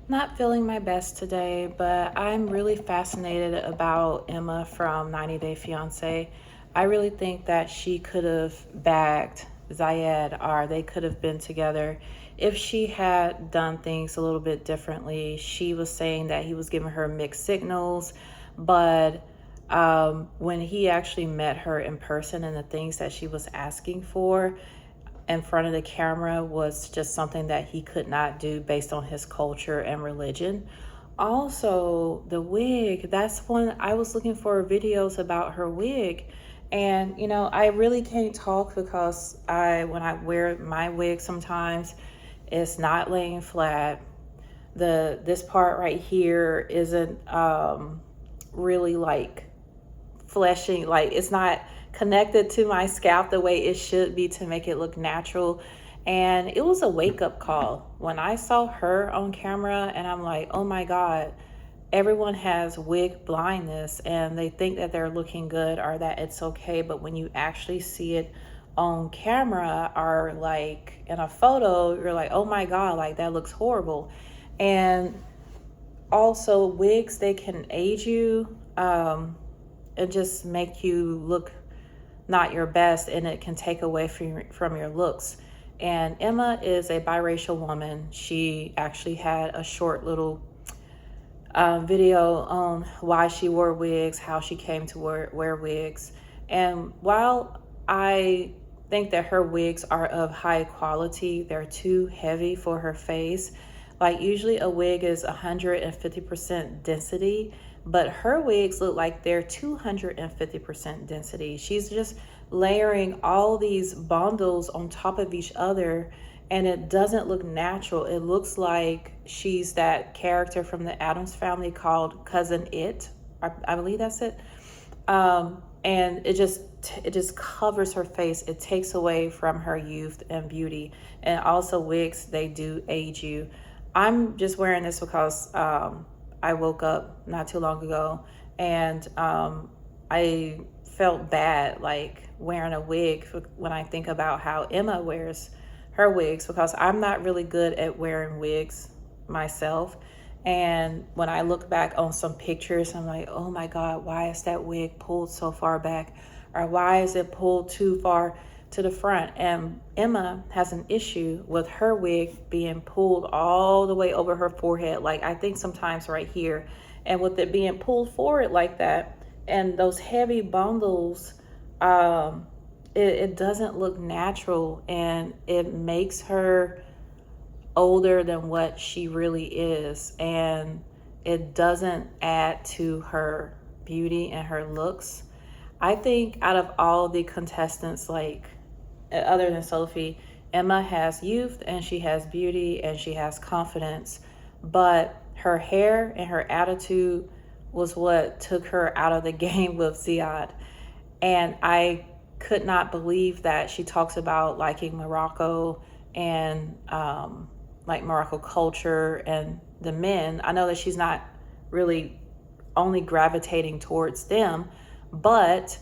Not feeling my best today, but I'm really fascinated about Emma from 90 Day Fiancé. I really think that she could have bagged Ziad, or they could have been together if she had done things a little bit differently. She was saying that he was giving her mixed signals, but when he actually met her in person and the things that she was asking for in front of the camera was just something that he could not do based on his culture and religion. Also, the wig, that's when I was looking for videos about her wig. And I really can't talk because when I wear my wig sometimes it's not laying flat. This part right here isn't really like fleshing, like it's not connected to my scalp the way it should be to make it look natural. And it was a wake-up call when I saw her on camera, and I'm like, oh my god, everyone has wig blindness and they think that they're looking good or that it's okay, but when you actually see it on camera or like in a photo, you're like, oh my god, like that looks horrible. And also wigs, they can age you, and just make you look not your best, and it can take away from your looks. And Emma is a biracial woman. She actually had a short little video on why she wore wigs, how she came to wear wigs. And while I think that her wigs are of high quality, they're too heavy for her face. Like usually a wig is 150% density, but her wigs look like they're 250% density. She's just layering all these bundles on top of each other, and it doesn't look natural. It looks like she's that character from the Addams Family called Cousin It. I believe that's it. And it just covers her face. It takes away from her youth and beauty. And also wigs, they do age you. I'm just wearing this because I woke up not too long ago, and I felt bad like wearing a wig when I think about how Emma wears her wigs, because I'm not really good at wearing wigs myself. And when I look back on some pictures, I'm like, oh my God, why is that wig pulled so far back? Or why is it pulled too far to the front? And Emma has an issue with her wig being pulled all the way over her forehead. Like I think sometimes right here, and with it being pulled forward like that and those heavy bundles, it doesn't look natural, and it makes her older than what she really is, and it doesn't add to her beauty and her looks. I think out of all the contestants, like other than Sophie, Emma has youth and she has beauty and she has confidence, but her hair and her attitude was what took her out of the game with Ziad. And I could not believe that she talks about liking Morocco and like Morocco culture and the men. I know that she's not really only gravitating towards them, but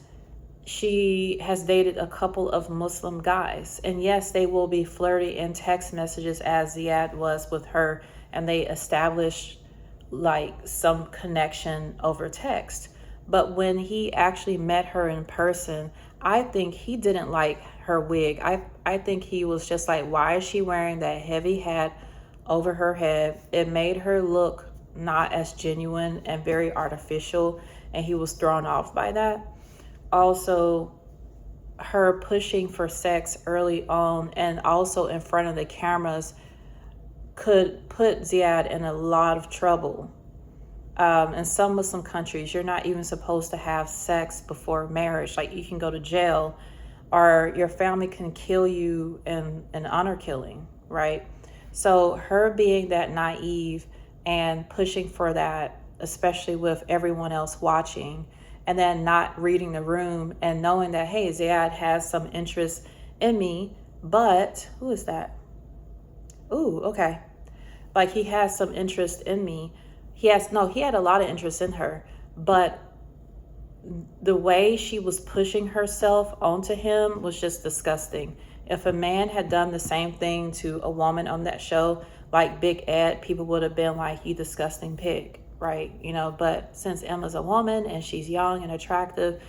she has dated a couple of Muslim guys. And yes, they will be flirty in text messages, as Ziad was with her, and they established like some connection over text. But when he actually met her in person, I think he didn't like her wig. I think he was just like, why is she wearing that heavy hat over her head? It made her look not as genuine and very artificial, and he was thrown off by that. Also, her pushing for sex early on and also in front of the cameras could put Ziad in a lot of trouble. In some Muslim countries, you're not even supposed to have sex before marriage. Like you can go to jail, or your family can kill you in an honor killing, right? So her being that naive and pushing for that, especially with everyone else watching, and then not reading the room and knowing that, hey, Ziad has some interest in me, but who is that? Ooh, okay. Like he has some interest in me. He had a lot of interest in her, but the way she was pushing herself onto him was just disgusting. If a man had done the same thing to a woman on that show, like Big Ed, people would have been like, you disgusting pig, right? You know, but since Emma's a woman and she's young and attractive,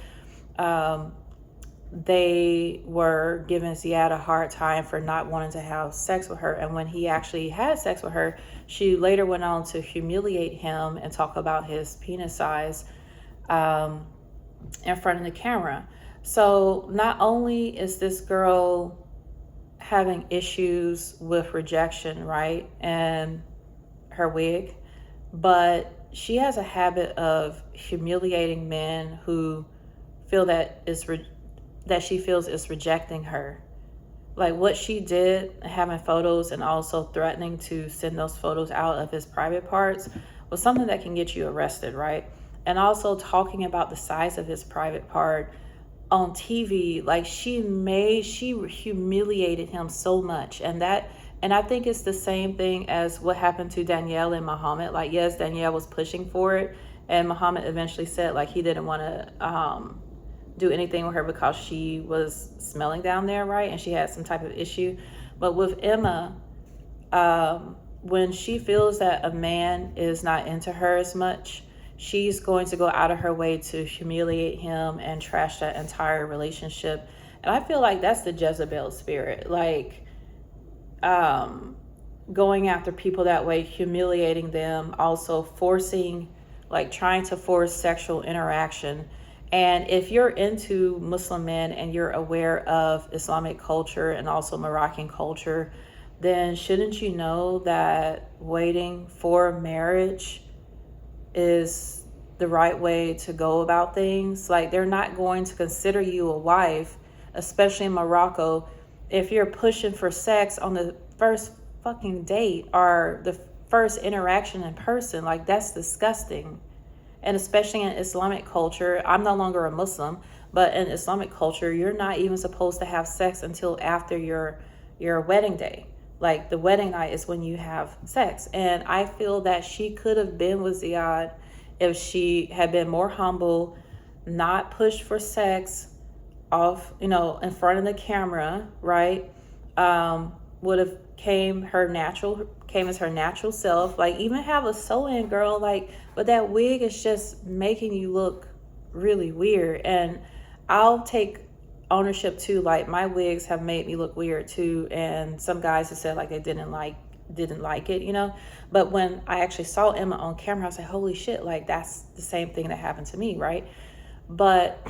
they were giving Ziad a hard time for not wanting to have sex with her. And when he actually had sex with her, she later went on to humiliate him and talk about his penis size in front of the camera. So not only is this girl having issues with rejection, right, and her wig, but she has a habit of humiliating men who feel that she feels is rejecting her. Like what she did, having photos and also threatening to send those photos out of his private parts, was something that can get you arrested, right? And also talking about the size of his private part on TV, like she humiliated him so much. And I think it's the same thing as what happened to Danielle and Muhammad. Like, yes, Danielle was pushing for it, and Muhammad eventually said like he didn't want to do anything with her because she was smelling down there, right? And she had some type of issue. But with Emma, when she feels that a man is not into her as much, she's going to go out of her way to humiliate him and trash that entire relationship. And I feel like that's the Jezebel spirit. Like, going after people that way, humiliating them, also forcing, like trying to force sexual interaction. And if you're into Muslim men and you're aware of Islamic culture and also Moroccan culture, then shouldn't you know that waiting for marriage is the right way to go about things? Like, they're not going to consider you a wife, especially in Morocco, if you're pushing for sex on the first fucking date or the first interaction in person. Like, that's disgusting. And especially in Islamic culture, I'm no longer a Muslim, but in Islamic culture, you're not even supposed to have sex until after your wedding day. Like, the wedding night is when you have sex. And I feel that she could have been with Ziad if she had been more humble, not pushed for sex off, in front of the camera, right? Would have came as her natural self. Like, even have a sew-in girl, like, but that wig is just making you look really weird. And I'll take ownership too. Like, my wigs have made me look weird too, and some guys have said like they didn't like it, but when I actually saw Emma on camera, I was like, holy shit, like that's the same thing that happened to me, right? But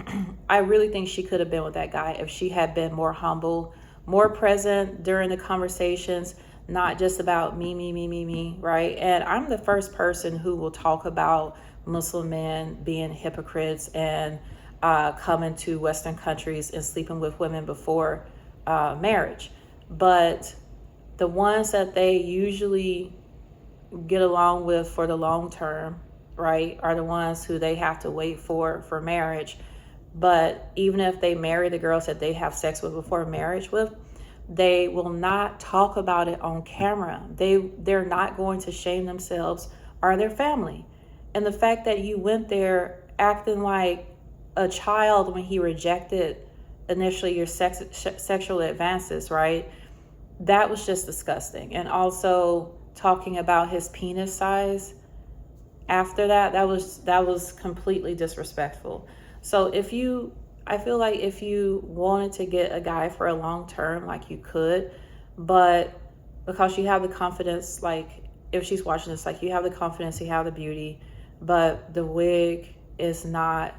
I really think she could have been with that guy if she had been more humble, more present during the conversations, not just about me, right? And I'm the first person who will talk about Muslim men being hypocrites and coming to Western countries and sleeping with women before marriage. But the ones that they usually get along with for the long term, right, are the ones who they have to wait for marriage. But even if they marry the girls that they have sex with before marriage with, they will not talk about it on camera. They're not going to shame themselves or their family. And the fact that you went there acting like a child when he rejected initially your sexual advances, right? That was just disgusting. And also talking about his penis size after that was completely disrespectful. So I feel like if you wanted to get a guy for a long term, like you could, but because you have the confidence, like if she's watching this, like you have the confidence, you have the beauty, but the wig is not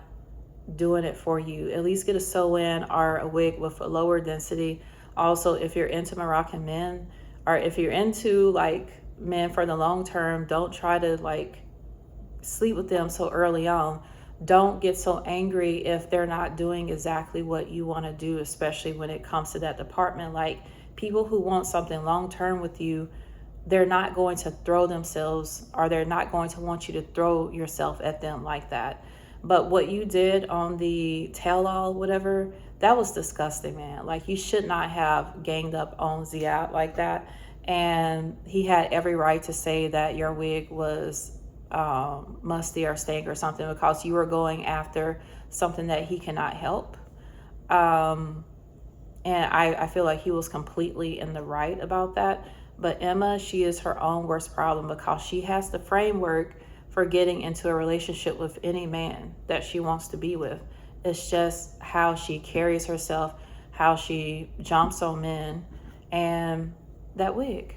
doing it for you. At least get a sew-in or a wig with a lower density. Also, if you're into Moroccan men, or if you're into like men for the long term, don't try to like sleep with them so early on. Don't get so angry if they're not doing exactly what you want to do, especially when it comes to that department. Like, people who want something long term with you, they're not going to throw themselves, or they're not going to want you to throw yourself at them like that. But what you did on the tell-all, whatever, that was disgusting, man. Like, you should not have ganged up on Ziad like that. And he had every right to say that your wig was musty or stank or something, because you were going after something that he cannot help. And I feel like he was completely in the right about that. But Emma, she is her own worst problem because she has the framework for getting into a relationship with any man that she wants to be with. It's just how she carries herself, how she jumps on men, and that wig.